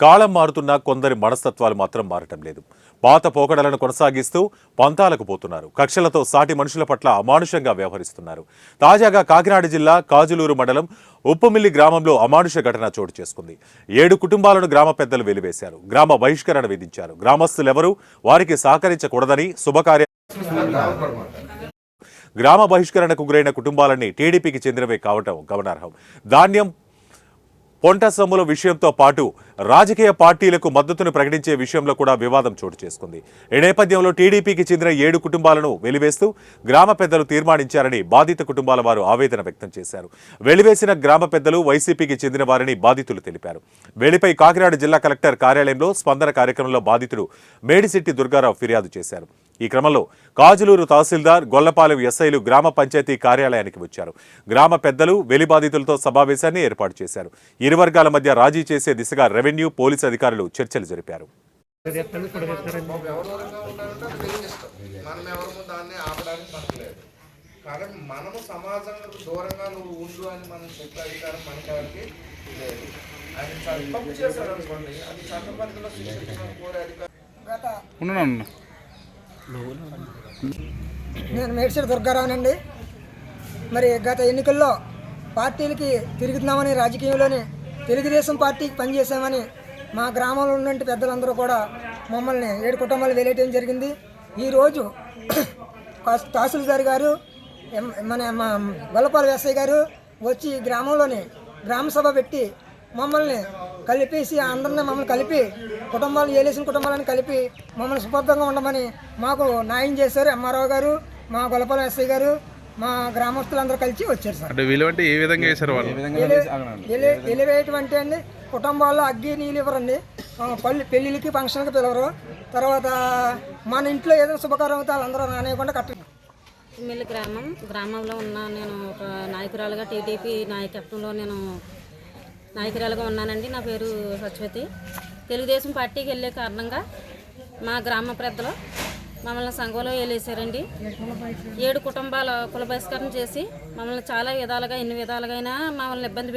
కాలం మారుతున్నా కొందరి మనస్తత్వాలు మాత్రం మారటం లేదు. పాత పోకడలను కొనసాగిస్తూ పంతాలకు పోతున్నారు. కక్షలతో సాటి మనుషుల పట్ల అమానుషంగా వ్యవహరిస్తున్నారు. తాజాగా కాకినాడ జిల్లా కాజులూరు మండలం ఉప్పుమిల్లి గ్రామంలో అమానుష ఘటన చోటు చేసుకుంది. 7 కుటుంబాలను గ్రామ పెద్దలు వెలివేశారు. గ్రామ బహిష్కరణ విధించారు. గ్రామస్తులెవరూ వారికి సహకరించకూడదని గ్రామ బహిష్కరణకు గురైన కుటుంబాలన్నీ టీడీపీకి చెందినవే కావటం గమనార్హం. ధాన్యం పొంట సొమ్ముల విషయంతో పాటు రాజకీయ పార్టీలకు మద్దతును ప్రకటించే విషయంలో కూడా వివాదం చోటు చేసుకుంది. ఈ నేపథ్యంలో టీడీపీకి చెందిన 7 కుటుంబాలను వెలివేస్తూ గ్రామ పెద్దలు తీర్మానించారని బాధిత కుటుంబాల వారు ఆవేదన వ్యక్తం చేశారు. వెలివేసిన గ్రామ పెద్దలు వైసీపీకి చెందిన వారని బాధితులు తెలిపారు. వెలిపై కాకినాడ జిల్లా కలెక్టర్ కార్యాలయంలో స్పందన కార్యక్రమంలో బాధితుడు మేడిశెట్టి దుర్గారావు ఫిర్యాదు చేశారు. ఈ క్రమంలో కాజులూరు తహసీల్దార్, గొల్లపాలెం ఎస్ఐలు గ్రామ పంచాయతీ కార్యాలయానికి వచ్చారు. గ్రామ పెద్దలు వెలి బాధితులతో సమావేశాన్ని ఏర్పాటు చేశారు. ఇరు వర్గాల మధ్య రాజీ చేసే దిశగా రెవెన్యూ, పోలీసు అధికారులు చర్చలు జరిపారు. నేను మేడిశెట్టి దుర్గారావునండి. మరి గత ఎన్నికల్లో పార్టీలకి తిరుగుతున్నామని, రాజకీయంలోని తెలుగుదేశం పార్టీకి పనిచేసామని మా గ్రామంలో ఉన్న పెద్దలందరూ కూడా మమ్మల్ని 7 కుటుంబాలు వెలేయడం జరిగింది. ఈరోజు తహసీల్దార్ గారు, మా గొల్లపాలెం ఎస్ఐ గారు వచ్చి గ్రామంలోని గ్రామ సభ పెట్టి మమ్మల్ని కలిపేసి అందరినీ మమ్మల్ని కలిపి కుటుంబాలు ఏలేసిన కుటుంబాలను కలిపి మమ్మల్ని సుబద్ధంగా ఉండమని మాకు న్యాయం చేశారు. ఎంఆర్ఓ గారు, మా గొల్లపాలెం ఎస్ఐ గారు, మా గ్రామస్తులందరూ కలిసి వచ్చారు సార్. అంటే ఏ విధంగా చేశారు వాళ్ళు? ఎలివేయటువంటి అండి, కుటుంబాల్లో అగ్గి నీళ్ళు ఇవ్వరండి, పెళ్ళిళ్ళకి ఫంక్షన్కి పిలవరు. తర్వాత మన ఇంట్లో ఏదైనా శుభకార్యం అవుతే వాళ్ళందరూ రానియకుండా కట్ట. మిల్లి గ్రామంలో ఉన్న నేను ఒక నాయకురాలుగా, టీడీపీ నాయకత్వంలో నేను నాయకురాలుగా ఉన్నానండి. నా పేరు సత్యవతి. తెలుగుదేశం పార్టీకి వెళ్ళే కారణంగా మా గ్రామ పెద్దలు మమ్మల్ని సంఘంలో వేలేసారండి. 7 కుటుంబాల కుల బహిష్కరణ చేసి మమ్మల్ని చాలా విధాలుగా, ఎన్ని విధాలుగా మమ్మల్ని ఇబ్బంది